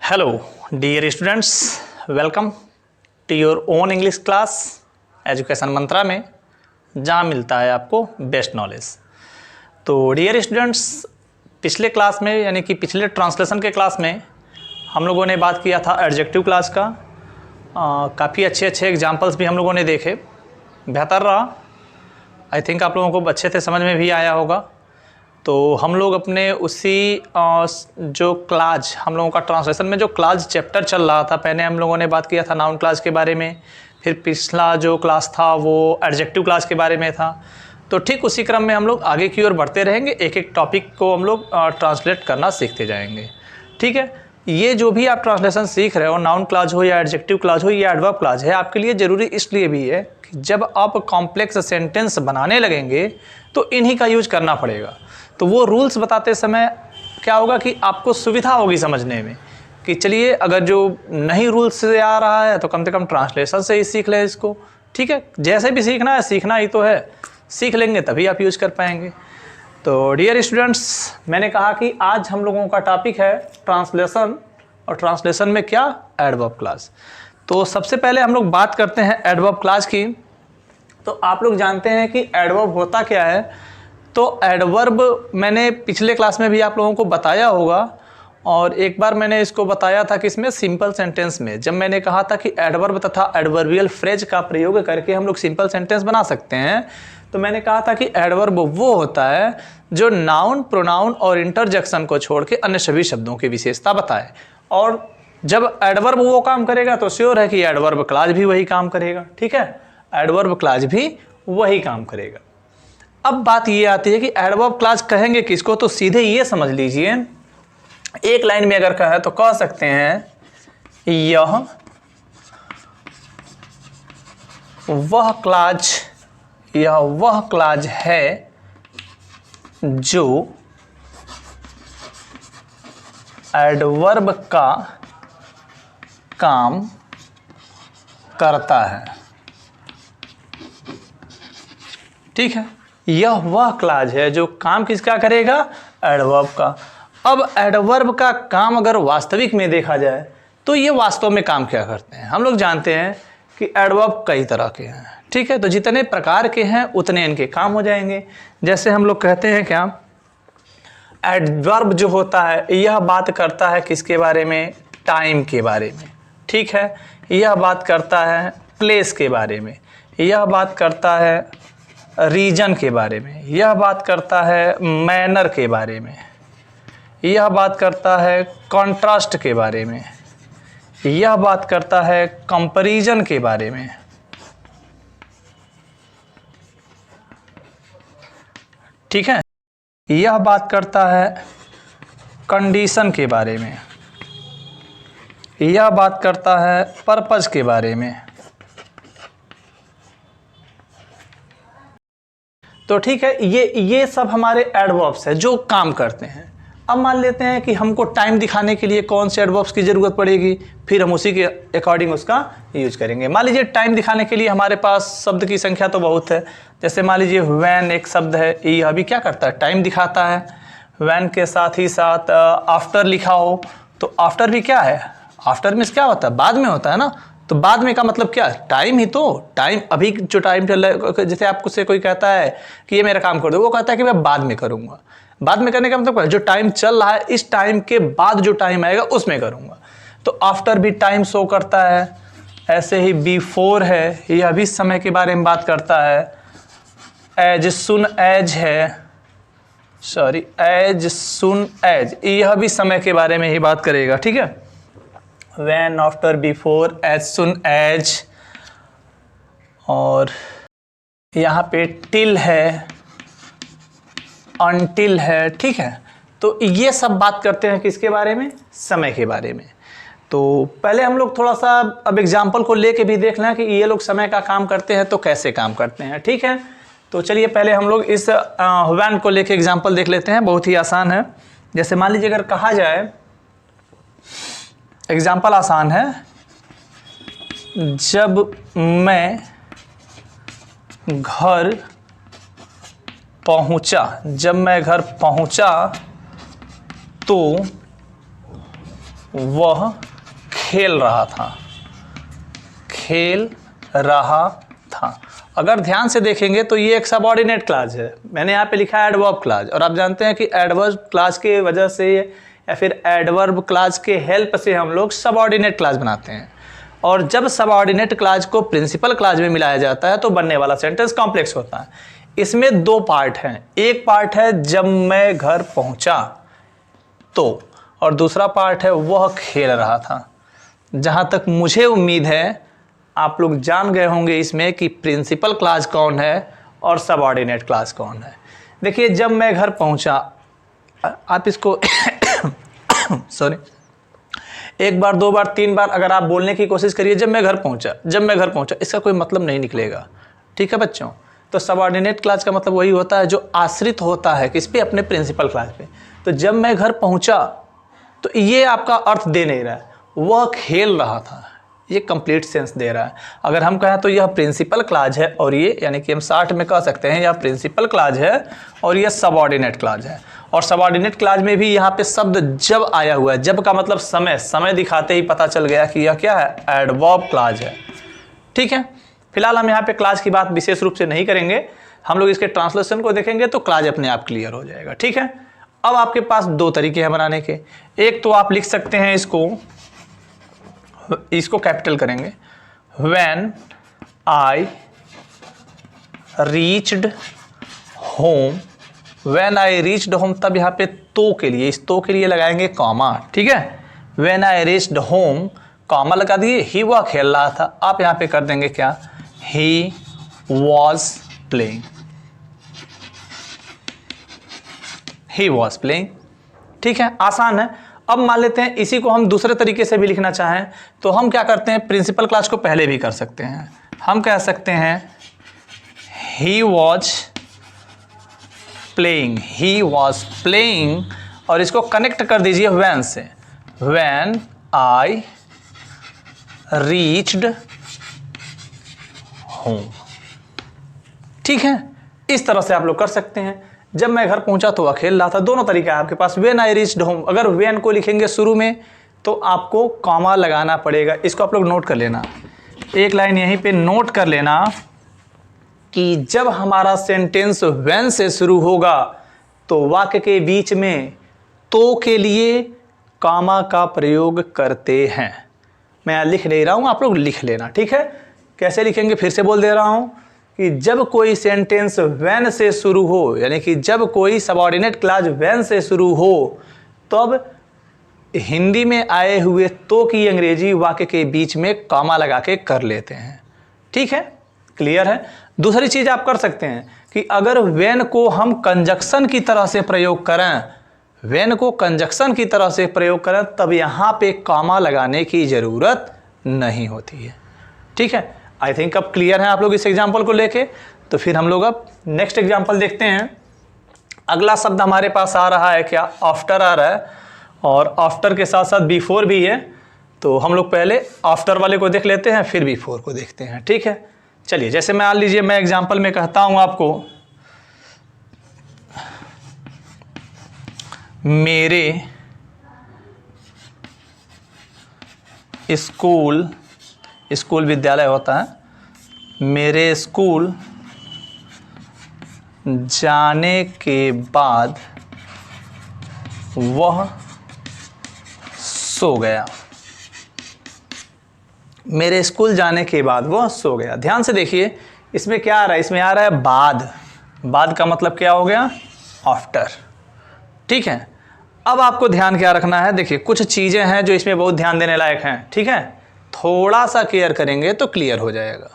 Hello dear students, welcome to your own English class education mantra में, जहाँ मिलता है आपको बेस्ट नॉलेज। तो डियर स्टूडेंट्स, पिछले क्लास में यानी कि पिछले ट्रांसलेशन के क्लास में हम लोगों ने बात किया था एडजेक्टिव क्लास का। काफ़ी अच्छे एग्जांपल्स भी हम लोगों ने देखे, बेहतर रहा। आई थिंक आप लोगों को अच्छे से समझ में भी आया होगा। तो हम लोग अपने उसी जो क्लाज हम लोगों का ट्रांसलेशन में जो क्लाज चैप्टर चल रहा था, पहले हम लोगों ने बात किया था नाउन क्लाज के बारे में, फिर पिछला जो क्लास था वो एडजेक्टिव क्लाज के बारे में था। तो ठीक उसी क्रम में हम लोग आगे की ओर बढ़ते रहेंगे, एक एक टॉपिक को हम लोग ट्रांसलेट करना सीखते जाएंगे। ठीक है, ये जो भी आप ट्रांसलेशन सीख रहे हो, नाउन क्लाज हो या एडजेक्टिव क्लाज हो या एडवर्ब क्लाज है, आपके लिए ज़रूरी इसलिए भी है कि जब आप कॉम्प्लेक्स सेंटेंस बनाने लगेंगे तो इन्हीं का यूज करना पड़ेगा। तो वो रूल्स बताते समय क्या होगा कि आपको सुविधा होगी समझने में कि चलिए अगर जो नहीं रूल्स से आ रहा है तो कम से कम ट्रांसलेशन से ही सीख लें इसको। ठीक है, जैसे भी सीखना है, सीखना ही तो है, सीख लेंगे तभी आप यूज़ कर पाएंगे। तो डियर स्टूडेंट्स, मैंने कहा कि आज हम लोगों का टॉपिक है ट्रांसलेशन, और ट्रांसलेशन में क्या, एडवर्ब क्लास। तो सबसे पहले हम लोग बात करते हैं एडवर्ब क्लास की। तो आप लोग जानते हैं कि एडवर्ब होता क्या है। तो एडवर्ब मैंने पिछले क्लास में भी आप लोगों को बताया होगा, और एक बार मैंने इसको बताया था कि इसमें सिंपल सेंटेंस में जब मैंने कहा था कि एडवर्ब तथा एडवर्बियल फ्रेज का प्रयोग करके हम लोग सिंपल सेंटेंस बना सकते हैं, तो मैंने कहा था कि एडवर्ब वो होता है जो नाउन, प्रोनाउन और इंटरजेक्शन को छोड़ के अन्य सभी शब्दों की विशेषता बताए। और जब एडवर्ब वो काम करेगा तो श्योर है कि एडवर्ब क्लाज भी वही काम करेगा। ठीक है, एडवर्ब क्लाज भी वही काम करेगा। अब बात ये आती है कि एडवर्ब क्लाज कहेंगे किसको, तो सीधे ये समझ लीजिए, एक लाइन में अगर कहे तो कह सकते हैं यह वह क्लाज है जो एडवर्ब का काम करता है। ठीक है, यह वह क्लाज है जो काम किसका करेगा, एडवर्ब का। अब एडवर्ब का काम अगर वास्तविक में देखा जाए तो ये वास्तव में काम क्या करते हैं। हम लोग जानते हैं कि एडवर्ब कई तरह के हैं। ठीक है, तो जितने प्रकार के हैं उतने इनके काम हो जाएंगे। जैसे हम लोग कहते हैं क्या, एडवर्ब जो होता है यह बात करता है किसके बारे में, टाइम के बारे में। ठीक है, यह बात करता है प्लेस के बारे में, यह बात करता है रीजन के बारे में, यह बात करता है मैनर के बारे में, यह बात करता है कॉन्ट्रास्ट के बारे में, यह बात करता है कंपैरिजन के बारे में। ठीक है, यह बात करता है कंडीशन के बारे में, यह बात करता है पर्पस के बारे में। तो ठीक है, ये सब हमारे एडवर्ब्स है जो काम करते हैं। अब मान लेते हैं कि हमको टाइम दिखाने के लिए कौन से एडवर्ब्स की ज़रूरत पड़ेगी, फिर हम उसी के अकॉर्डिंग उसका यूज करेंगे। मान लीजिए टाइम दिखाने के लिए हमारे पास शब्द की संख्या तो बहुत है। जैसे मान लीजिए व्हेन एक शब्द है, ये अभी क्या करता है, टाइम दिखाता है। व्हेन के साथ ही साथ आफ्टर लिखा हो तो आफ्टर भी क्या है, आफ्टर मीन्स क्या होता है, बाद में होता है ना। तो बाद में का मतलब क्या, टाइम ही तो। टाइम अभी जो टाइम चल रहा है, जैसे आपको से कोई कहता है कि ये मेरा काम कर दो, वो कहता है कि मैं बाद में करूँगा। बाद में करने का मतलब क्या है, जो टाइम चल रहा है इस टाइम के बाद जो टाइम आएगा उसमें करूँगा। तो आफ्टर भी टाइम शो करता है। ऐसे ही बिफोर है, यह भी समय के बारे में बात करता है। एज सुन एज है, सॉरी एज सुन एज, यह भी समय के बारे में ही बात करेगा। ठीक है, when, after, before, as soon as, और यहाँ पे टिल है, अनटिल है। ठीक है, तो ये सब बात करते हैं किसके बारे में, समय के बारे में। तो पहले हम लोग थोड़ा सा अब एग्जाम्पल को लेके भी देख लें कि ये लोग समय का काम करते हैं तो कैसे काम करते हैं। ठीक है, तो चलिए पहले हम लोग इस व्हेन को लेके एग्जाम्पल देख लेते हैं, बहुत ही आसान है। जैसे मान लीजिए अगर कहा जाए, एग्जाम्पल आसान है, जब मैं घर पहुंचा, जब मैं घर पहुंचा तो वह खेल रहा था, खेल रहा था। अगर ध्यान से देखेंगे तो ये एक सबऑर्डिनेट क्लॉज है। मैंने यहाँ पे लिखा है एडवर्ब क्लॉज, और आप जानते हैं कि एडवर्ब क्लॉज के वजह से या फिर एडवर्ब क्लॉज के हेल्प से हम लोग सबऑर्डिनेट क्लॉज बनाते हैं। और जब सबऑर्डिनेट क्लॉज को प्रिंसिपल क्लॉज में मिलाया जाता है तो बनने वाला सेंटेंस कॉम्प्लेक्स होता है। इसमें दो पार्ट हैं, एक पार्ट है जब मैं घर पहुंचा तो, और दूसरा पार्ट है वह खेल रहा था। जहां तक मुझे उम्मीद है आप लोग जान गए होंगे इसमें कि प्रिंसिपल क्लॉज कौन है और सबऑर्डिनेट क्लॉज कौन है। देखिए, जब मैं घर पहुंचा, आप इसको सॉरी, एक बार, दो बार, तीन बार अगर आप बोलने की कोशिश करिए जब मैं घर पहुंचा, जब मैं घर पहुंचा, इसका कोई मतलब नहीं निकलेगा। ठीक है बच्चों, तो सबऑर्डिनेट क्लॉज का मतलब वही होता है जो आश्रित होता है किस पे, अपने प्रिंसिपल क्लॉज पे। तो जब मैं घर पहुंचा तो ये आपका अर्थ दे नहीं रहा है, वह खेल रहा था, ये कंप्लीट सेंस दे रहा है। अगर हम कहें तो यह प्रिंसिपल क्लॉज है और ये, यानी कि हम 60 में कह सकते हैं यह प्रिंसिपल क्लॉज है और यह सबऑर्डिनेट क्लॉज है। और सबऑर्डिनेट क्लॉज में भी यहाँ पे शब्द जब आया हुआ है, जब का मतलब समय, समय दिखाते ही पता चल गया कि यह क्या है, एडवर्ब क्लॉज है। ठीक है, फिलहाल हम यहाँ पे क्लॉज की बात विशेष रूप से नहीं करेंगे, हम लोग इसके ट्रांसलेशन को देखेंगे तो क्लॉज अपने आप क्लियर हो जाएगा। ठीक है, अब आपके पास दो तरीके हैं बनाने के। एक तो आप लिख सकते हैं इसको कैपिटल करेंगे, when I reached home, when I reached home, तब यहाँ पे तो के लिए, इस तो के लिए लगाएंगे कॉमा। ठीक है, when I reached home, comma लगा दिए, ही वह खेल रहा था। आप यहाँ पे कर देंगे क्या, he was playing, he was playing. ठीक है, आसान है। अब मान लेते हैं इसी को हम दूसरे तरीके से भी लिखना चाहें तो हम क्या करते हैं, प्रिंसिपल क्लॉज को पहले भी कर सकते हैं। हम कह सकते हैं he was playing, he was playing, और इसको कनेक्ट कर दीजिए व्हेन से, व्हेन आई रीच्ड होम। ठीक है, इस तरह से आप लोग कर सकते हैं। जब मैं घर पहुंचा तो वह खेल रहा था, दोनों तरीका है आपके पास। व्हेन आई रीच्ड होम, अगर व्हेन को लिखेंगे शुरू में तो आपको कॉमा लगाना पड़ेगा, इसको आप लोग नोट कर लेना। एक लाइन यहीं पे नोट कर लेना कि जब हमारा सेंटेंस व्हेन से शुरू होगा तो वाक्य के बीच में तो के लिए कॉमा का प्रयोग करते हैं। मैं लिख नहीं रहा हूं, आप लोग लिख लेना। ठीक है, कैसे लिखेंगे फिर से बोल दे रहा हूं कि जब कोई सेंटेंस व्हेन से शुरू हो, यानी कि जब कोई सबऑर्डिनेट क्लॉज व्हेन से शुरू हो, तब हिंदी में आए हुए तो की अंग्रेजी वाक्य के बीच में कॉमा लगा के कर लेते हैं। ठीक है, क्लियर है। दूसरी चीज आप कर सकते हैं कि अगर व्हेन को हम कंजक्शन की तरह से प्रयोग करें, व्हेन को कंजक्शन की तरह से प्रयोग करें, तब यहाँ पे कॉमा लगाने की जरूरत नहीं होती है। ठीक है, आई थिंक अब क्लियर है आप लोग इस एग्जाम्पल को लेके। तो फिर हम लोग अब नेक्स्ट एग्जाम्पल देखते हैं। अगला शब्द हमारे पास आ रहा है क्या, आफ्टर आ रहा है, और आफ्टर के साथ साथ बिफोर भी है। तो हम लोग पहले आफ्टर वाले को देख लेते हैं, फिर बिफोर को देखते हैं। ठीक है, चलिए, जैसे मान लीजिए मैं एग्जाम्पल में कहता हूं आपको, मेरे स्कूल, स्कूल विद्यालय होता है, मेरे स्कूल जाने के बाद वह सो गया, मेरे स्कूल जाने के बाद वह सो गया। ध्यान से देखिए, इसमें क्या आ रहा है, इसमें आ रहा है बाद। बाद का मतलब क्या हो गया, आफ्टर। ठीक है, अब आपको ध्यान क्या रखना है, देखिए कुछ चीज़ें हैं जो इसमें बहुत ध्यान देने लायक हैं। ठीक है, थोड़ा सा केयर करेंगे तो क्लियर हो जाएगा।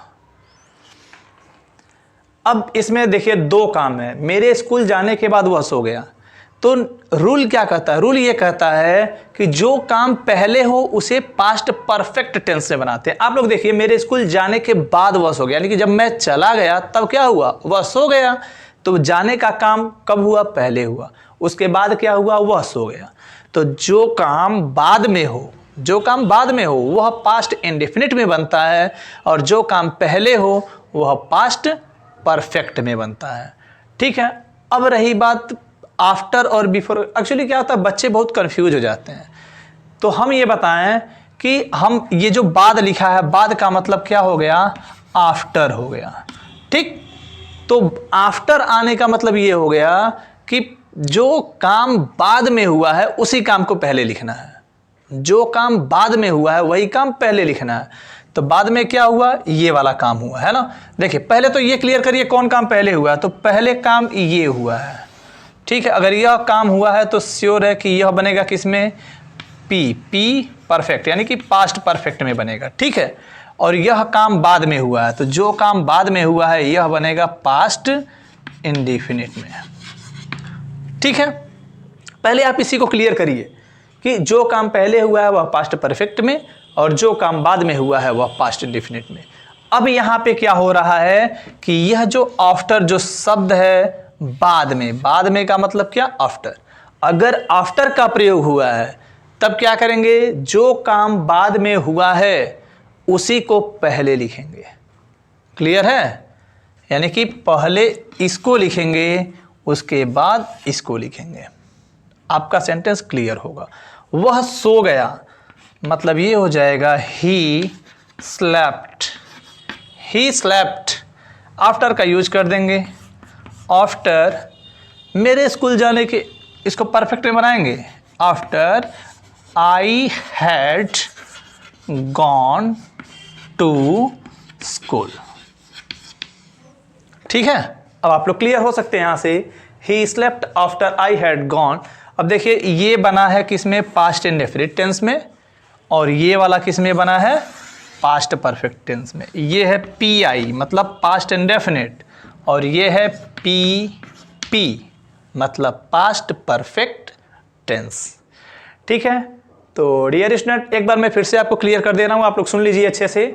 अब इसमें देखिए दो काम है, मेरे स्कूल जाने के बाद वह सो गया। तो रूल क्या कहता है, रूल ये कहता है कि जो काम पहले हो उसे पास्ट परफेक्ट टेंस से बनाते हैं। आप लोग देखिए, मेरे स्कूल जाने के बाद वह सो गया, यानी कि जब मैं चला गया तब क्या हुआ, वह सो गया। तो जाने का काम कब हुआ, पहले हुआ, उसके बाद क्या हुआ, वह सो गया। तो जो काम बाद में हो, जो काम बाद में हो वह पास्ट इंडेफिनिट में बनता है, और जो काम पहले हो वह पास्ट परफेक्ट में बनता है। ठीक है, अब रही बात आफ्टर और बिफोर। एक्चुअली क्या होता है, बच्चे बहुत कंफ्यूज हो जाते हैं। तो हम ये बताएं कि हम ये जो बाद लिखा है, बाद का मतलब क्या हो गया, आफ्टर हो गया। ठीक, तो आफ्टर आने का मतलब ये हो गया कि जो काम बाद में हुआ है उसी काम को पहले लिखना है। जो काम बाद में हुआ है वही काम पहले लिखना है। तो बाद में क्या हुआ, ये वाला काम हुआ है ना। देखिए पहले तो ये क्लियर करिए कौन काम पहले हुआ है। तो पहले काम ये हुआ है, ठीक है। अगर यह काम हुआ है तो श्योर है कि यह बनेगा किसमें, पी परफेक्ट, यानी कि पास्ट परफेक्ट में बनेगा, ठीक है। और यह काम बाद में हुआ है, तो जो काम बाद में हुआ है यह बनेगा पास्ट इंडेफिनिट में, ठीक है। पहले आप इसी को क्लियर करिए कि जो काम पहले हुआ है वह पास्ट परफेक्ट में और जो काम बाद में हुआ है वह पास्ट इंडेफिनिट में। अब यहाँ पे क्या हो रहा है कि यह जो आफ्टर जो शब्द है बाद में का मतलब क्या, आफ्टर। अगर आफ्टर का प्रयोग हुआ है तब क्या करेंगे, जो काम बाद में हुआ है उसी को पहले लिखेंगे। क्लियर है, यानी कि पहले इसको लिखेंगे उसके बाद इसको लिखेंगे। आपका सेंटेंस क्लियर होगा। वह सो गया मतलब ये हो जाएगा he slept. He slept after का यूज कर देंगे। आफ्टर मेरे स्कूल जाने के, इसको परफेक्ट में बनाएंगे, after I had gone to school, ठीक है। अब आप लोग क्लियर हो सकते हैं यहां से, he slept after I had gone. अब देखिए ये बना है किसमें, पास्ट इंडेफिनिट टेंस में, और ये वाला किसमें बना है, पास्ट परफेक्ट टेंस में। ये है पी आई मतलब पास्ट इंडेफिनिट, और ये है पी मतलब पास्ट परफेक्ट टेंस, ठीक है। तो डियर स्टूडेंट एक बार मैं फिर से आपको क्लियर कर दे रहा हूँ, आप लोग सुन लीजिए अच्छे से।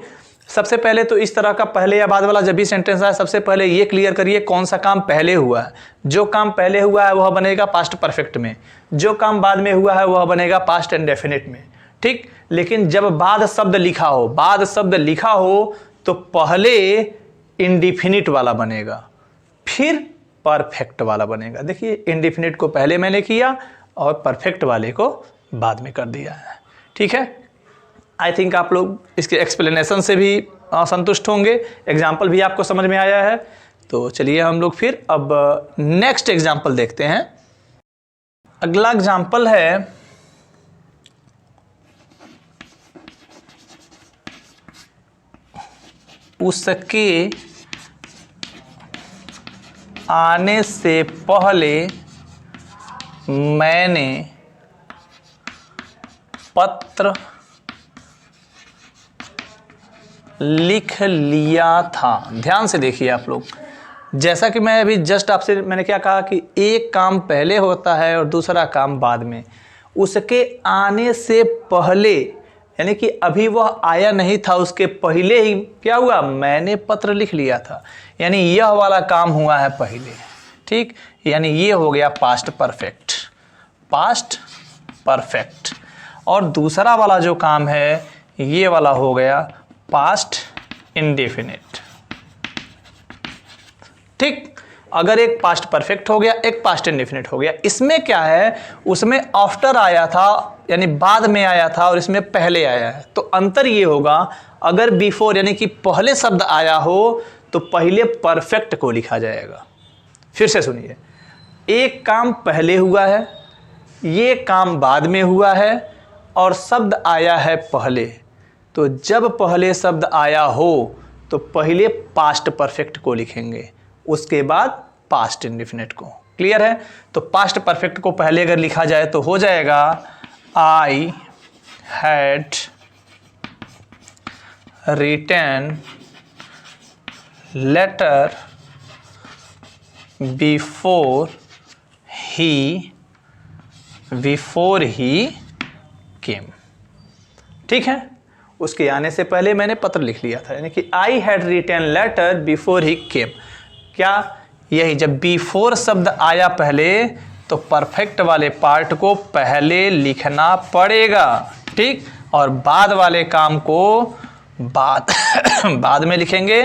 सबसे पहले तो इस तरह का पहले या बाद वाला जब भी सेंटेंस आए सबसे पहले ये क्लियर करिए कौन सा काम पहले हुआ है। जो काम पहले हुआ है वह बनेगा पास्ट परफेक्ट में, जो काम बाद में हुआ है वह बनेगा पास्ट इंडेफिनिट में, ठीक। लेकिन जब बाद शब्द लिखा हो तो पहले इंडेफिनिट वाला बनेगा फिर परफेक्ट वाला बनेगा। देखिए इंडेफिनिट को पहले मैंने किया और परफेक्ट वाले को बाद में कर दिया है, ठीक है। आई थिंक आप लोग इसके एक्सप्लेनेशन से भी संतुष्ट होंगे, एग्जाम्पल भी आपको समझ में आया है। तो चलिए हम लोग फिर अब नेक्स्ट एग्जाम्पल देखते हैं। अगला एग्जाम्पल है उसके आने से पहले मैंने पत्र लिख लिया था। ध्यान से देखिए आप लोग, जैसा कि मैं अभी जस्ट आपसे मैंने क्या कहा कि एक काम पहले होता है और दूसरा काम बाद में। उसके आने से पहले यानी कि अभी वह आया नहीं था, उसके पहले ही क्या हुआ, मैंने पत्र लिख लिया था, यानी यह वाला काम हुआ है पहले, ठीक। यानी ये हो गया पास्ट परफेक्ट। और दूसरा वाला जो काम है ये वाला हो गया पास्ट इंडेफिनिट, ठीक। अगर एक पास्ट परफेक्ट हो गया एक पास्ट इंडेफिनिट हो गया, इसमें क्या है, उसमें आफ्टर आया था यानी बाद में आया था और इसमें पहले आया है। तो अंतर ये होगा, अगर बिफोर यानी कि पहले शब्द आया हो तो पहले परफेक्ट को लिखा जाएगा। फिर से सुनिए, एक काम पहले हुआ है, ये काम बाद में हुआ है और शब्द आया है पहले। तो जब पहले शब्द आया हो तो पहले पास्ट परफेक्ट को लिखेंगे, उसके बाद पास्ट इंडेफिनिट को। क्लियर है। तो पास्ट परफेक्ट को पहले अगर लिखा जाए तो हो जाएगा I had written letter before he came, ठीक है। उसके आने से पहले मैंने पत्र लिख लिया था, यानी कि I had written letter before he came. क्या, यही जब बिफोर शब्द आया पहले तो परफेक्ट वाले पार्ट को पहले लिखना पड़ेगा, ठीक। और बाद वाले काम को बाद में लिखेंगे,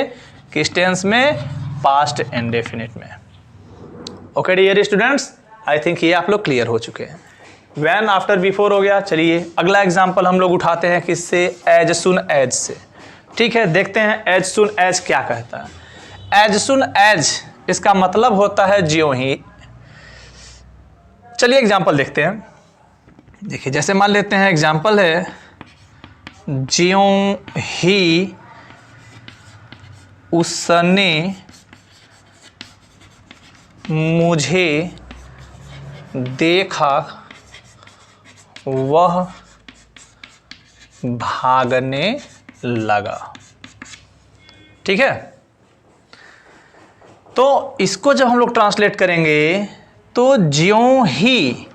किस टेंस में, पास्ट इंडेफिनिट में। Okay dear students, I think ये आप लोग क्लियर हो चुके हैं। व्हेन आफ्टर बिफोर हो गया। चलिए अगला एग्जाम्पल हम लोग उठाते हैं किससे, एज सुन एज से। ठीक है, देखते हैं एज सुन एज क्या कहता है। एज सुन एज इसका मतलब होता है ज्यों ही। चलिए एग्जाम्पल देखते हैं। देखिए जैसे मान लेते हैं एग्जाम्पल है, ज्यों ही उसने मुझे देखा वह भागने लगा। ठीक है, तो इसको जब हम लोग ट्रांसलेट करेंगे तो ज्यों ही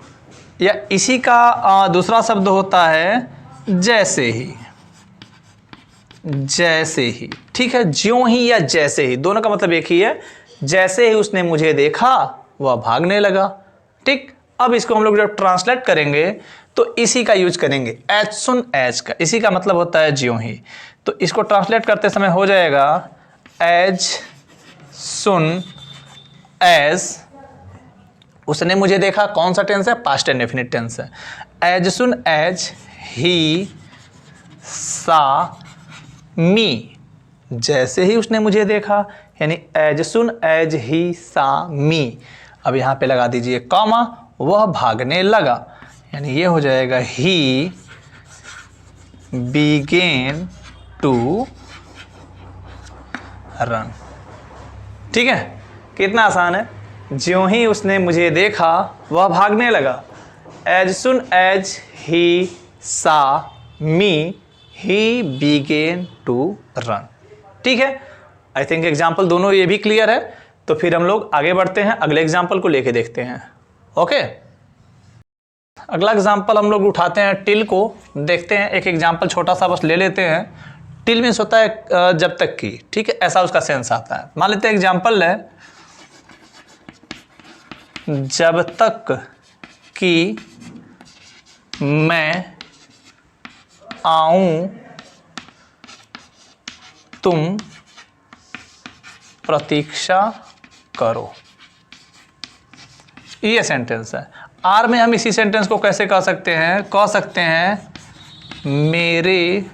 या इसी का दूसरा शब्द होता है जैसे ही। जैसे ही, ठीक है, ज्यों ही या जैसे ही दोनों का मतलब एक ही है। जैसे ही उसने मुझे देखा वह भागने लगा। ठीक, अब इसको हम लोग जब ट्रांसलेट करेंगे तो इसी का यूज करेंगे, एज सुन एज का। इसी का मतलब होता है ज्यों ही। तो इसको ट्रांसलेट करते समय हो जाएगा एज सुन एज उसने मुझे देखा। कौन सा टेंस है, पास्ट एंड डेफिनिट टेंस है। एज सुन एज ही सा मी, जैसे ही उसने मुझे देखा, यानी एज सुन एज ही सा मी। अब यहाँ पे लगा दीजिए कॉमा, वह भागने लगा, यानी ये हो जाएगा ही बिगेन टू रन। ठीक है, कितना आसान है। ज्यों ही उसने मुझे देखा वह भागने लगा। एज सुन एज ही सा मी ही बिगेन टू रन। ठीक है, आई थिंक एग्जाम्पल दोनों ये भी क्लियर है। तो फिर हम लोग आगे बढ़ते हैं, अगले एग्जाम्पल को लेके देखते हैं। ओके, अगला एग्जाम्पल हम लोग उठाते हैं टिल को। देखते हैं एक एग्जाम्पल छोटा सा बस ले लेते हैं। टिल मीन्स होता है जब तक की। ठीक है, ऐसा उसका सेंस आता है। मान लेते हैं एग्जाम्पल है, जब तक कि मैं आऊं तुम प्रतीक्षा करो। ये सेंटेंस है। आर में हम इसी सेंटेंस को कैसे कह सकते हैं, कह सकते हैं मेरे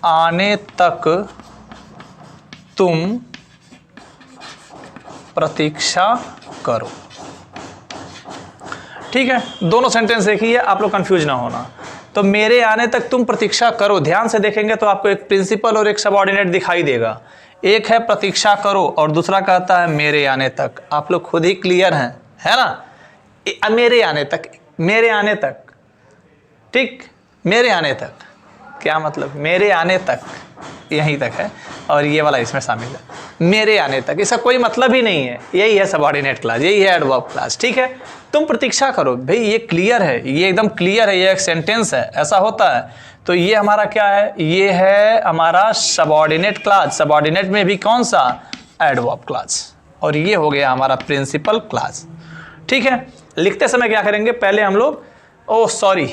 आने तक तुम प्रतीक्षा करो। ठीक है, दोनों सेंटेंस एक ही है, आप लोग कंफ्यूज ना होना। तो मेरे आने तक तुम प्रतीक्षा करो, ध्यान से देखेंगे तो आपको एक प्रिंसिपल और एक सबऑर्डिनेट दिखाई देगा। एक है प्रतीक्षा करो और दूसरा कहता है मेरे आने तक। आप लोग खुद ही क्लियर हैं, है ना। मेरे आने तक, मेरे आने तक, ठीक, मेरे आने तक क्या मतलब, मेरे आने तक यहीं तक है और ये वाला इसमें शामिल है। मेरे आने तक इसका कोई मतलब ही नहीं है, यही है सबऑर्डिनेट क्लास, यही है एडवर्ब क्लास। ठीक है, तुम प्रतीक्षा करो, भाई ये क्लियर है, ये एकदम क्लियर है, ये एक सेंटेंस है, ऐसा होता है। तो ये हमारा क्या है, ये है हमारा सबऑर्डिनेट क्लास। सबऑर्डिनेट में भी कौन सा, एडवर्ब क्लास। और ये हो गया हमारा प्रिंसिपल क्लास। ठीक है, लिखते समय क्या करेंगे, पहले हम लोग, ओह सॉरी,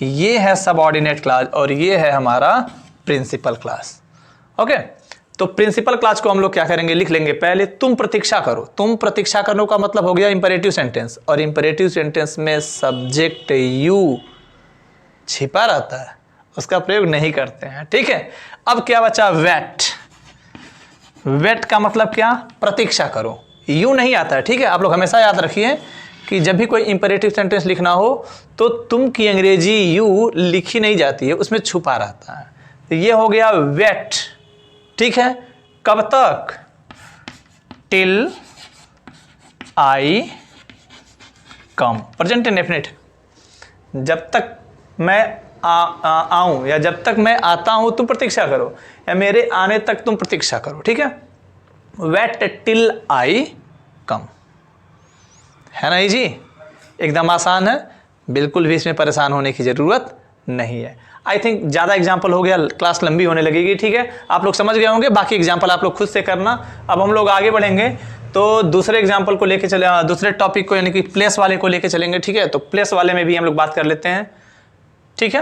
ये है सबऑर्डिनेट क्लास और ये है हमारा प्रिंसिपल क्लास। ओके, तो प्रिंसिपल क्लास को हम लोग क्या करेंगे, लिख लेंगे पहले तुम प्रतीक्षा करो। तुम प्रतीक्षा करने का मतलब हो गया इंपेरेटिव सेंटेंस, और इंपेरेटिव सेंटेंस में सब्जेक्ट यू छिपा रहता है, उसका प्रयोग नहीं करते हैं। ठीक है, अब क्या बचा, वेट। वेट का मतलब क्या, प्रतीक्षा करो, यू नहीं आता है। ठीक है, आप लोग हमेशा याद रखिए कि जब भी कोई इंपेरेटिव सेंटेंस लिखना हो तो तुम की अंग्रेजी यू लिखी नहीं जाती है, उसमें छुपा रहता है। तो ये हो गया वेट। ठीक है, कब तक, till I come, present indefinite. जब तक मैं आऊं या जब तक मैं आता हूं तुम प्रतीक्षा करो, या मेरे आने तक तुम प्रतीक्षा करो। ठीक है, वेट टिल आई कम, है ना जी, एकदम आसान है, बिल्कुल भी इसमें परेशान होने की जरूरत नहीं है। आई थिंक ज़्यादा एग्जाम्पल हो गया, क्लास लंबी होने लगेगी। ठीक है, आप लोग समझ गए होंगे, बाकी एग्जाम्पल आप लोग खुद से करना। अब हम लोग आगे बढ़ेंगे तो दूसरे एग्जाम्पल को लेके चले, दूसरे टॉपिक को यानी कि प्लेस वाले को लेके चलेंगे। ठीक है, तो प्लेस वाले में भी हम लोग बात कर लेते हैं। ठीक है,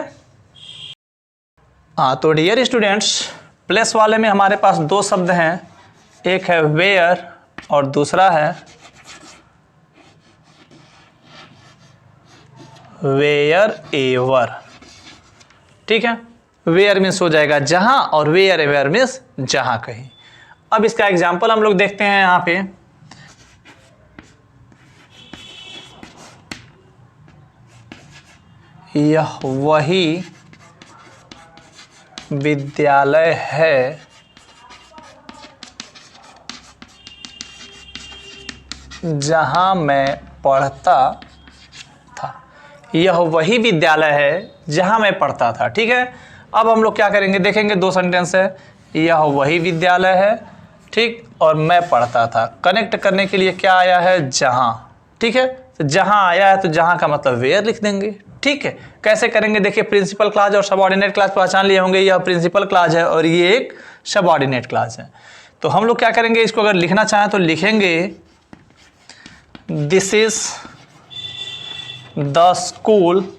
हाँ, तो डियर स्टूडेंट्स, प्लेस वाले में हमारे पास दो शब्द हैं, एक है वेयर और दूसरा है वेयर एवर, ठीक है। वेयर मीन्स हो जाएगा जहां और वेयर एवर मीन्स जहां कहीं। अब इसका एग्जाम्पल हम लोग देखते हैं यहां पे। यह वही विद्यालय है जहां मैं पढ़ता था। यह वही विद्यालय है जहां मैं पढ़ता था, ठीक है। अब हम लोग क्या करेंगे, देखेंगे दो सेंटेंस है। यह वही विद्यालय है, ठीक, और मैं पढ़ता था। कनेक्ट करने के लिए क्या आया है, जहां, ठीक है। तो जहां आया है तो जहां का मतलब वेयर लिख देंगे, ठीक है। कैसे करेंगे, देखिए प्रिंसिपल क्लास और सबऑर्डिनेट क्लास पहचान लिए होंगे। यह प्रिंसिपल क्लास है और ये एक सबऑर्डिनेट क्लास है। तो हम लोग क्या करेंगे, इसको अगर लिखना चाहें तो लिखेंगे this is the school,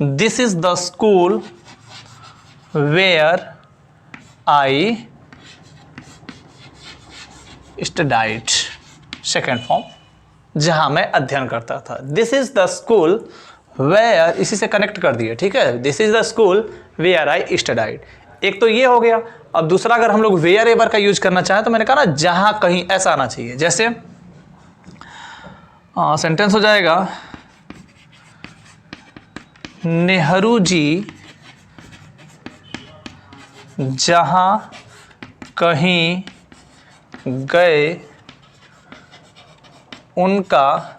this is the school where I studied. Second form, जहां मैं अध्ययन करता था। This is the school where, इसी से कनेक्ट कर दिए, ठीक है। This is the school where I studied. एक तो ये हो गया। अब दूसरा, अगर हम लोग वेयर एवर का यूज करना चाहें तो मैंने कहा ना जहां कहीं, ऐसा आना चाहिए। जैसे सेंटेंस हो जाएगा, नेहरू जी जहां कहीं गए उनका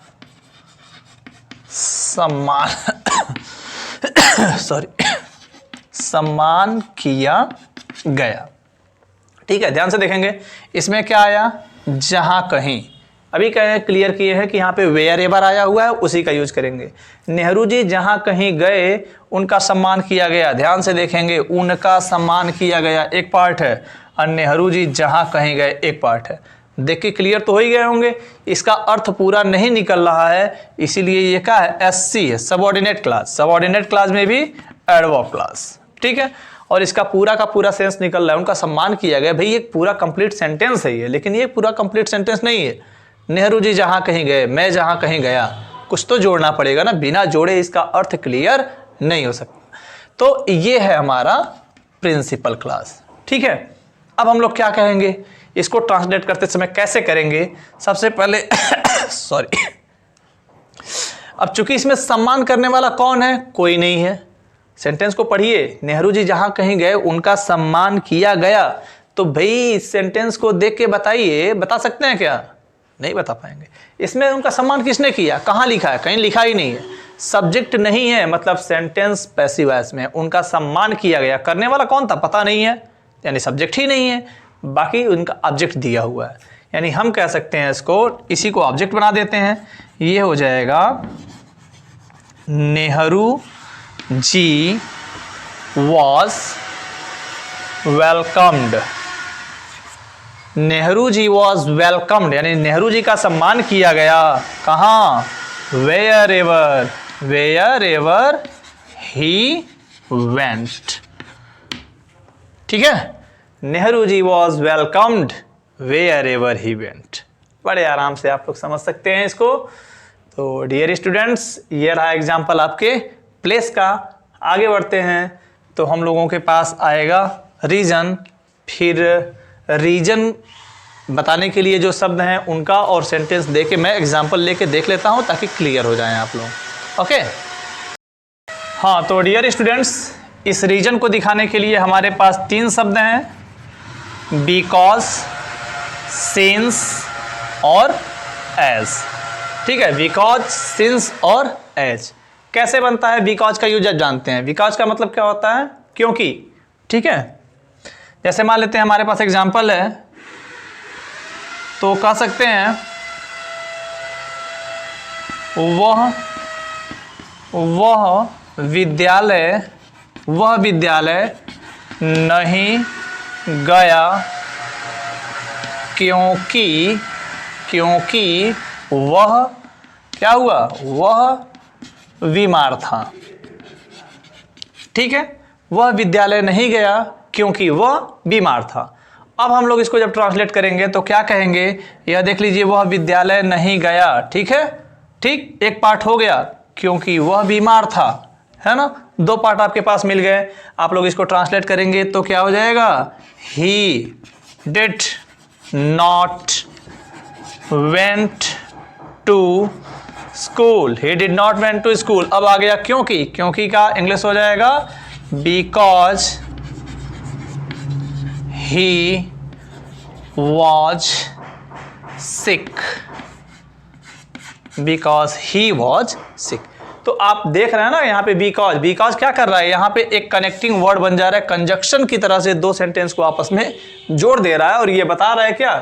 सम्मान सम्मान किया गया, ठीक है। ध्यान से देखेंगे, इसमें क्या आया, जहां कहीं। अभी क्या क्लियर किए हैं कि यहाँ पे वेयर एवर आया हुआ है, उसी का यूज करेंगे। नेहरू जी जहां कहीं गए उनका सम्मान किया गया। ध्यान से देखेंगे, उनका सम्मान किया गया एक पार्ट है और नेहरू जी जहां कहीं गए एक पार्ट है। देख के क्लियर तो हो ही गए होंगे। इसका अर्थ पूरा नहीं निकल रहा है, इसीलिए ये क्या है, एससी है, सबऑर्डिनेट क्लास। सबऑर्डिनेट क्लास में भी एडवर्ब क्लास, ठीक है। और इसका पूरा का पूरा सेंस निकल रहा है, उनका सम्मान किया गया। भाई एक पूरा कंप्लीट सेंटेंस है ये, लेकिन ये पूरा कंप्लीट सेंटेंस नहीं है। नेहरू जी जहां कहीं गए, मैं जहां कहीं गया, कुछ तो जोड़ना पड़ेगा ना, बिना जोड़े इसका अर्थ क्लियर नहीं हो सकता। तो ये है हमारा प्रिंसिपल क्लास, ठीक है। अब हम लोग क्या कहेंगे, इसको ट्रांसलेट करते समय कैसे करेंगे, सबसे पहले सॉरी, अब चूंकि इसमें सम्मान करने वाला कौन है, कोई नहीं है। सेंटेंस को पढ़िए, नेहरू जी जहां कहीं गए उनका सम्मान किया गया। तो भाई इस सेंटेंस को देख के बताइए, बता सकते हैं क्या, नहीं बता पाएंगे। इसमें उनका सम्मान किसने किया, कहाँ लिखा है, कहीं लिखा ही नहीं है। सब्जेक्ट नहीं है, मतलब सेंटेंस पैसिव वॉइस में उनका सम्मान किया गया। करने वाला कौन था पता नहीं है, यानी सब्जेक्ट ही नहीं है। बाकी उनका ऑब्जेक्ट दिया हुआ है, यानी हम कह सकते हैं इसको, इसी को ऑब्जेक्ट बना देते हैं। ये हो जाएगा, Nehru ji was welcomed. Nehru ji was welcomed, यानी नेहरू जी का सम्मान किया गया। कहाँ, wherever, wherever he went, ठीक है। Nehru ji was welcomed wherever he went. बड़े आराम से आप लोग समझ सकते हैं इसको। तो डियर स्टूडेंट्स, ये रहा एग्जाम्पल आपके प्लेस का। आगे बढ़ते हैं तो हम लोगों के पास आएगा रीजन। फिर रीजन बताने के लिए जो शब्द हैं उनका और सेंटेंस दे के मैं एग्जाम्पल लेके देख लेता हूं ताकि क्लियर हो जाएं आप लोग, ओके। हाँ, तो डियर स्टूडेंट्स, इस रीजन को दिखाने के लिए हमारे पास तीन शब्द हैं, बिकॉज, सिंस और एज, ठीक है। बिकॉज, सिंस और एज कैसे बनता है, बिकॉज का यूज आप जानते हैं। बिकॉज का मतलब क्या होता है, क्योंकि, ठीक है। जैसे मान लेते हैं हमारे पास एग्जाम्पल है, तो कह सकते हैं वह विद्यालय नहीं गया क्योंकि वह क्या हुआ, वह बीमार था, ठीक है। वह विद्यालय नहीं गया क्योंकि वह बीमार था। अब हम लोग इसको जब ट्रांसलेट करेंगे तो क्या कहेंगे, यह देख लीजिए, वह विद्यालय नहीं गया, ठीक है। ठीक, एक पार्ट हो गया, क्योंकि वह बीमार था, है ना। दो पार्ट आपके पास मिल गए, आप लोग इसको ट्रांसलेट करेंगे तो क्या हो जाएगा, he did not went to school, he did not went to school. अब आ गया क्योंकि, क्योंकि का इंग्लिश हो जाएगा because he was sick, because he was sick. तो आप देख रहे हैं ना यहाँ पे बिकॉज, बिकॉज क्या कर रहा है, यहाँ पे एक कनेक्टिंग वर्ड बन जा रहा है, कंजक्शन की तरह से दो सेंटेंस को आपस में जोड़ दे रहा है, और ये बता रहा है क्या,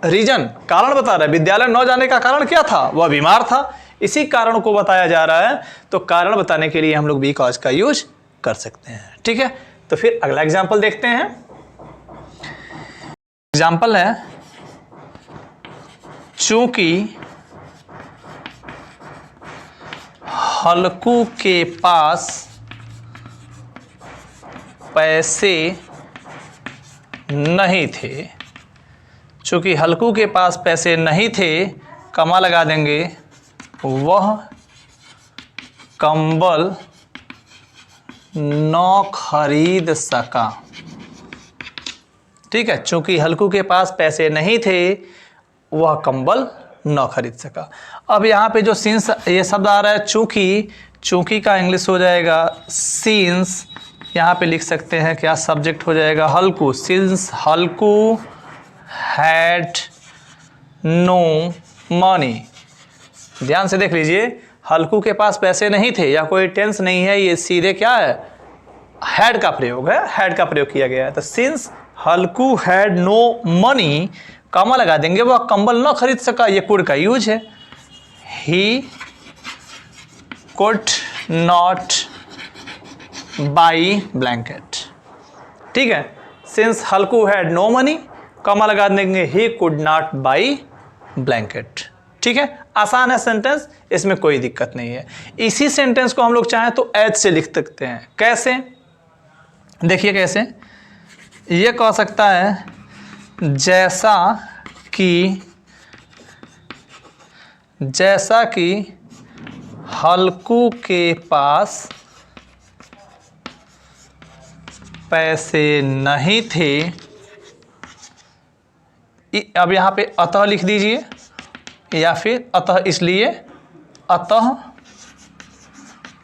रीजन, कारण बता रहा है। विद्यालय न जाने का कारण क्या था, वह बीमार था, इसी कारण को बताया जा रहा है। तो कारण बताने के लिए हम लोग बिकॉज का यूज कर सकते हैं, ठीक है। तो फिर अगला एग्जाम्पल देखते हैं। एग्जाम्पल है, चूंकि हल्कू के पास पैसे नहीं थे, चूंकि हल्कू के पास पैसे नहीं थे, कमा लगा देंगे, वह कंबल न खरीद सका, ठीक है। चूंकि हल्कू के पास पैसे नहीं थे, वह कंबल न खरीद सका। अब यहाँ पे जो सिंस ये शब्द आ रहा है चूंकि, चूंकि का इंग्लिश हो जाएगा सिंस, यहाँ पे लिख सकते हैं क्या, सब्जेक्ट हो जाएगा Halku, since Halku had no money. ध्यान से देख लीजिए, हल्कू के पास पैसे नहीं थे, या कोई टेंस नहीं है, ये सीधे क्या है, हैड का प्रयोग है, हैड का प्रयोग किया गया है। तो since Halku had no money, comma लगा देंगे, वह कंबल न खरीद सका, ये कुड का यूज है। He could not buy blanket, ठीक है। Since Halku had no money, comma लगा देंगे, he could not buy blanket, ठीक है। आसान है सेंटेंस, इसमें कोई दिक्कत नहीं है। इसी सेंटेंस को हम लोग चाहें तो एज से लिख सकते हैं। कैसे, देखिए कैसे, ये कह सकता है जैसा कि हल्कू के पास पैसे नहीं थे, अब यहाँ पे अतः लिख दीजिए, या फिर अतः इसलिए, अतः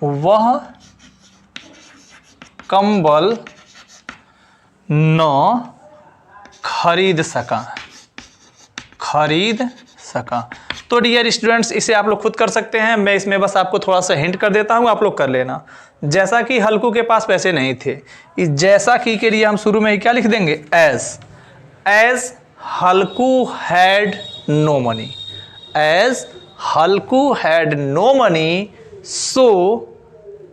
वह कंबल न खरीद सका, खरीद सका। तो डियर स्टूडेंट्स, इसे आप लोग खुद कर सकते हैं, मैं इसमें बस आपको थोड़ा सा हिंट कर देता हूँ, आप लोग कर लेना। जैसा कि हल्कू के पास पैसे नहीं थे, इस जैसा कि के लिए हम शुरू में ही क्या लिख देंगे, as Halku had no money, as Halku had no money, so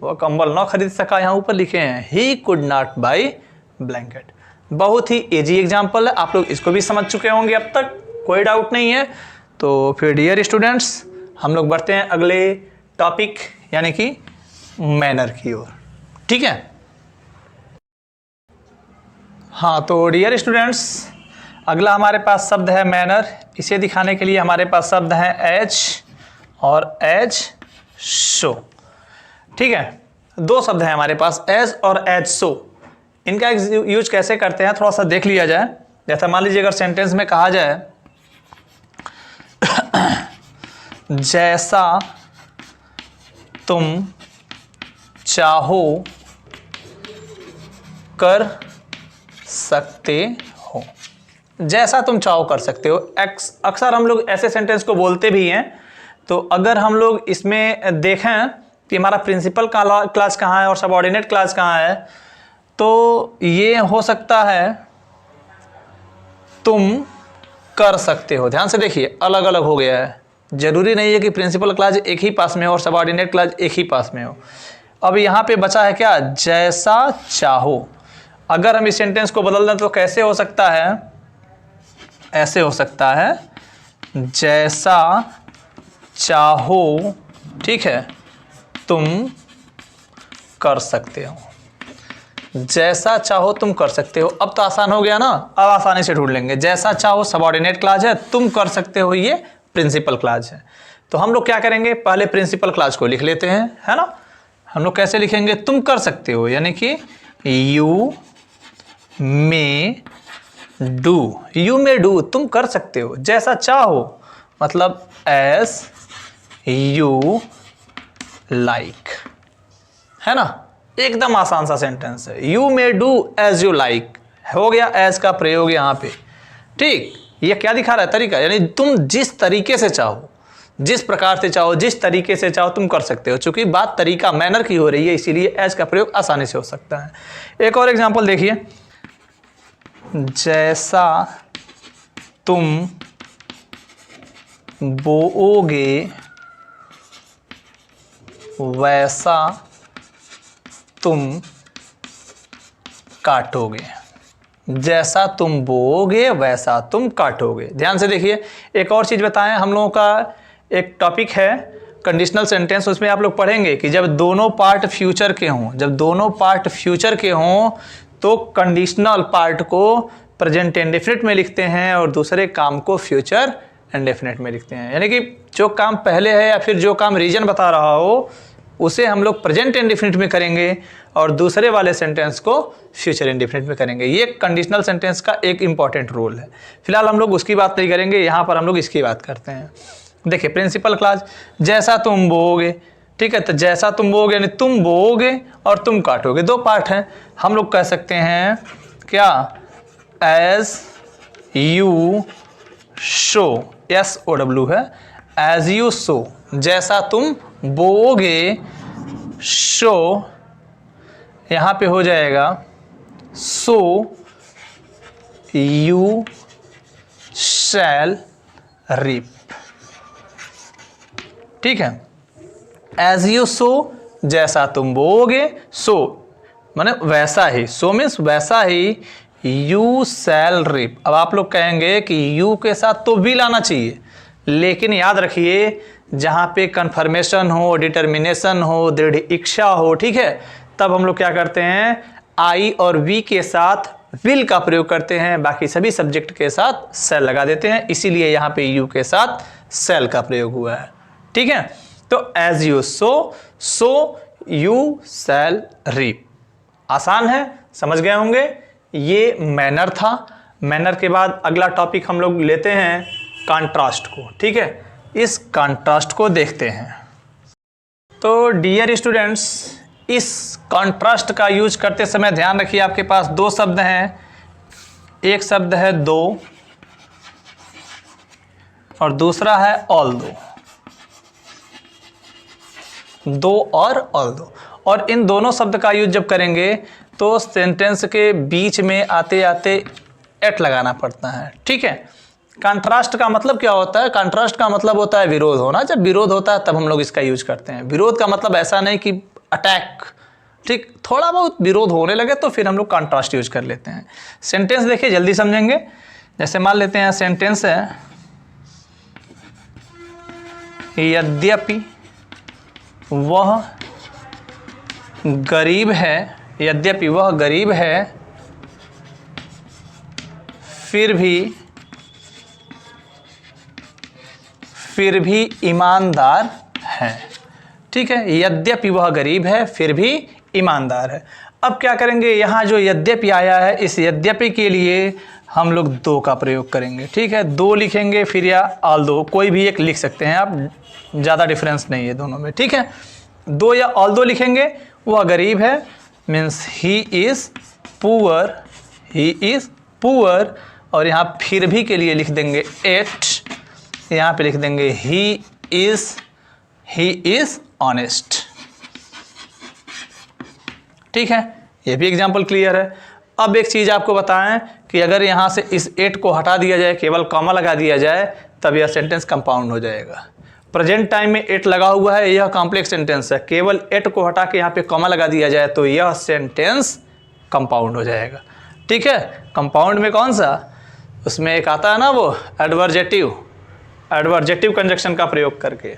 वह कंबल न खरीद सका, यहाँ ऊपर लिखे हैं he could not buy blanket. बहुत ही इजी एग्जाम्पल है, आप लोग इसको भी समझ चुके होंगे अब तक, कोई डाउट नहीं है। तो फिर डियर स्टूडेंट्स, हम लोग बढ़ते हैं अगले टॉपिक यानी कि मैनर की ओर, ठीक है। हाँ, तो डियर स्टूडेंट्स, अगला हमारे पास शब्द है मैनर। इसे दिखाने के लिए हमारे पास शब्द हैं एज और एज शो, ठीक है। दो शब्द हैं हमारे पास, एज और एज शो। इनका यूज कैसे करते हैं थोड़ा सा देख लिया जाए। जैसा मान लीजिए अगर सेंटेंस में कहा जाए जैसा तुम चाहो कर सकते हो, जैसा तुम चाहो कर सकते हो। अक्सर हम लोग ऐसे सेंटेंस को बोलते भी हैं। तो अगर हम लोग इसमें देखें कि हमारा प्रिंसिपल क्लास कहाँ है और सबऑर्डिनेट क्लास कहाँ है, तो ये हो सकता है तुम कर सकते हो। ध्यान से देखिए, अलग अलग हो गया है। जरूरी नहीं है कि प्रिंसिपल क्लास एक ही पास में हो और सबऑर्डिनेट क्लास एक ही पास में हो। अब यहाँ पे बचा है क्या, जैसा चाहो। अगर हम इस सेंटेंस को बदल दें तो कैसे हो सकता है, ऐसे हो सकता है, जैसा चाहो, ठीक है, तुम कर सकते हो। जैसा चाहो तुम कर सकते हो। अब तो आसान हो गया ना, अब आसानी से ढूंढ लेंगे। जैसा चाहो सबऑर्डिनेट क्लास है, तुम कर सकते हो ये प्रिंसिपल क्लास है। तो हम लोग क्या करेंगे, पहले प्रिंसिपल क्लॉज को लिख लेते हैं, है ना। हम लोग कैसे लिखेंगे, तुम कर सकते हो, यानी कि यू मे डू, तुम कर सकते हो जैसा चाहो, मतलब एज यू लाइक, है ना। एकदम आसान सा सेंटेंस है, you may do as you like, हो गया एज का प्रयोग यहाँ पे, ठीक। ये क्या दिखा रहा है, तरीका, यानी तुम जिस तरीके से चाहो, जिस प्रकार से चाहो, जिस तरीके से चाहो तुम कर सकते हो। चूंकि बात तरीका, मैनर की हो रही है, इसीलिए एज का प्रयोग आसानी से हो सकता है। एक और एग्जांपल देखिए, जैसा तुम बोओगे वैसा तुम काटोगे, जैसा तुम बोओगे वैसा तुम काटोगे। ध्यान से देखिए, एक और चीज़ बताएं, हम लोगों का एक टॉपिक है कंडीशनल सेंटेंस, उसमें आप लोग पढ़ेंगे कि जब दोनों पार्ट फ्यूचर के हों, जब दोनों पार्ट फ्यूचर के हों तो कंडीशनल पार्ट को प्रेजेंट इंडेफिनिट में लिखते हैं और दूसरे काम को फ्यूचर इंडेफिनिट में लिखते हैं। यानी कि जो काम पहले है या फिर जो काम रीजन बता रहा हो उसे हम लोग प्रेजेंट इंडेफिनिट में करेंगे और दूसरे वाले सेंटेंस को फ्यूचर इंडेफिनिट में करेंगे। ये कंडीशनल सेंटेंस का एक इंपॉर्टेंट रोल है। फिलहाल हम लोग उसकी बात नहीं करेंगे, यहाँ पर हम लोग इसकी बात करते हैं। देखिए प्रिंसिपल क्लॉज, जैसा तुम बोओगे, ठीक है। तो जैसा तुम बोओगे यानी तुम बोओगे और तुम काटोगे, दो पार्ट हैं। हम लोग कह सकते हैं क्या, एज यू शो, SOW है, एज यू शो, जैसा तुम बोओगे, शो यहाँ पे हो जाएगा सो यू शैल रीप, ठीक है। एज यू सो, जैसा तुम बोओगे, सो माने वैसा ही, सो मीन्स वैसा ही, यू शैल रीप। अब आप लोग कहेंगे कि यू के साथ तो भी लाना चाहिए, लेकिन याद रखिए जहाँ पे कन्फर्मेशन हो, डिटर्मिनेशन हो, दृढ़ इच्छा हो, ठीक है, तब हम लोग क्या करते हैं, आई और वी के साथ विल का प्रयोग करते हैं, बाकी सभी सब्जेक्ट के साथ सेल लगा देते हैं। इसीलिए यहाँ पे यू के साथ सेल का प्रयोग हुआ है, ठीक है। तो as you sow, so you shall reap, आसान है, समझ गए होंगे। ये मैनर था। मैनर के बाद अगला टॉपिक हम लोग लेते हैं कॉन्ट्रास्ट को, ठीक है। इस कॉन्ट्रास्ट को देखते हैं। तो डियर स्टूडेंट्स, इस कॉन्ट्रास्ट का यूज करते समय ध्यान रखिए, आपके पास दो शब्द हैं, एक शब्द है दो और दूसरा है ऑल दो, दो और ऑल दो। और इन दोनों शब्द का यूज जब करेंगे तो सेंटेंस के बीच में आते आते एट लगाना पड़ता है, ठीक है। कंट्रास्ट का मतलब क्या होता है, कंट्रास्ट का मतलब होता है विरोध होना। जब विरोध होता है तब हम लोग इसका यूज करते हैं। विरोध का मतलब ऐसा नहीं कि अटैक, ठीक, थोड़ा बहुत विरोध होने लगे तो फिर हम लोग कंट्रास्ट यूज कर लेते हैं। सेंटेंस देखिए, जल्दी समझेंगे। जैसे मान लेते हैं सेंटेंस है, यद्यपि वह गरीब है, यद्यपि वह गरीब है फिर भी ईमानदार है, ठीक है। यद्यपि वह गरीब है फिर भी ईमानदार है। अब क्या करेंगे, यहाँ जो यद्यपि आया है इस यद्यपि के लिए हम लोग दो का प्रयोग करेंगे, ठीक है। दो लिखेंगे फिर या ऑल दो, कोई भी एक लिख सकते हैं आप, ज़्यादा डिफरेंस नहीं है दोनों में, ठीक है। दो या ऑल दो लिखेंगे, वह गरीब है means he is poor, he is poor, और यहाँ फिर भी के लिए लिख देंगे एट, यहाँ पे लिख देंगे ही इज़ ऑनेस्ट, ठीक है। ये भी एग्जाम्पल क्लियर है। अब एक चीज़ आपको बताएं कि अगर यहाँ से इस एट को हटा दिया जाए, केवल कॉमा लगा दिया जाए, तब यह सेंटेंस कंपाउंड हो जाएगा। प्रेजेंट टाइम में एट लगा हुआ है, यह कॉम्प्लेक्स सेंटेंस है, केवल एट को हटा के यहाँ पे कॉमा लगा दिया जाए तो यह सेंटेंस कंपाउंड हो जाएगा, ठीक है। कंपाउंड में कौन सा, उसमें एक आता है ना वो एडवर्जेटिव कंजक्शन का प्रयोग करके,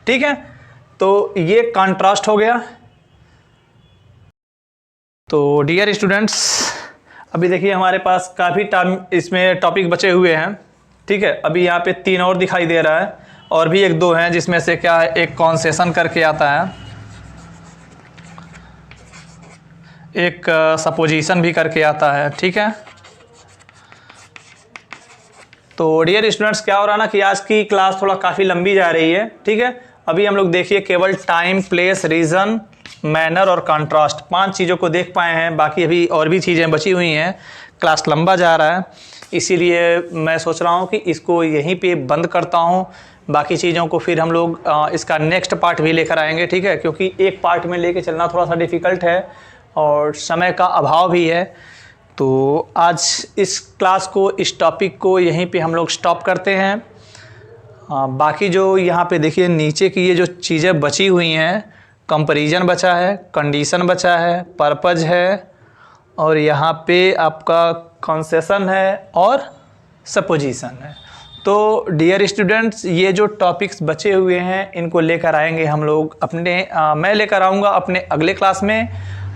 ठीक है। तो ये कॉन्ट्रास्ट हो गया। तो डियर स्टूडेंट्स, अभी देखिए हमारे पास काफ़ी टाइम इसमें टॉपिक बचे हुए हैं, ठीक है। अभी यहाँ पे 3 और दिखाई दे रहा है, और भी एक दो हैं जिसमें से क्या है, एक कॉन्सेशन करके आता है, एक सपोजिशन भी करके आता है, ठीक है। तो डियर स्टूडेंट्स क्या हो रहा है ना कि आज की क्लास थोड़ा काफ़ी लंबी जा रही है, ठीक है। अभी हम लोग देखिए केवल टाइम, प्लेस, रीज़न, मैनर और कंट्रास्ट 5 चीज़ों को देख पाए हैं, बाकी अभी और भी चीज़ें बची हुई हैं। क्लास लंबा जा रहा है, इसीलिए मैं सोच रहा हूँ कि इसको यहीं पे बंद करता हूँ। बाकी चीज़ों को फिर हम लोग इसका नेक्स्ट पार्ट भी लेकर आएंगे, ठीक है, क्योंकि एक पार्ट में लेके चलना थोड़ा सा डिफ़िकल्ट है और समय का अभाव भी है। तो आज इस क्लास को, इस टॉपिक को यहीं पे हम लोग स्टॉप करते हैं। बाकी जो यहाँ पे देखिए नीचे की ये जो चीज़ें बची हुई हैं, कंपैरिजन बचा है, कंडीशन बचा है, पर्पज है, और यहाँ पे आपका कॉन्सेशन है और सपोजिशन है। तो डियर स्टूडेंट्स, ये जो टॉपिक्स बचे हुए हैं इनको लेकर आएंगे हम लोग अपने मैं लेकर आऊँगा अपने अगले क्लास में।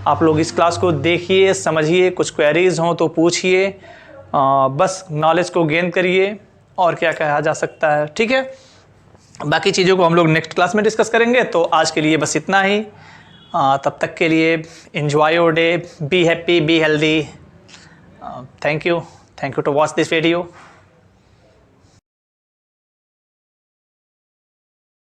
आप लोग इस क्लास को देखिए, समझिए, कुछ क्वेरीज हों तो पूछिए, बस नॉलेज को गेन करिए, और क्या कहा जा सकता है, ठीक है। बाकी चीज़ों को हम लोग नेक्स्ट क्लास में डिस्कस करेंगे। तो आज के लिए बस इतना ही। तब तक के लिए enjoy your day, be happy, be healthy. Thank you to watch this video.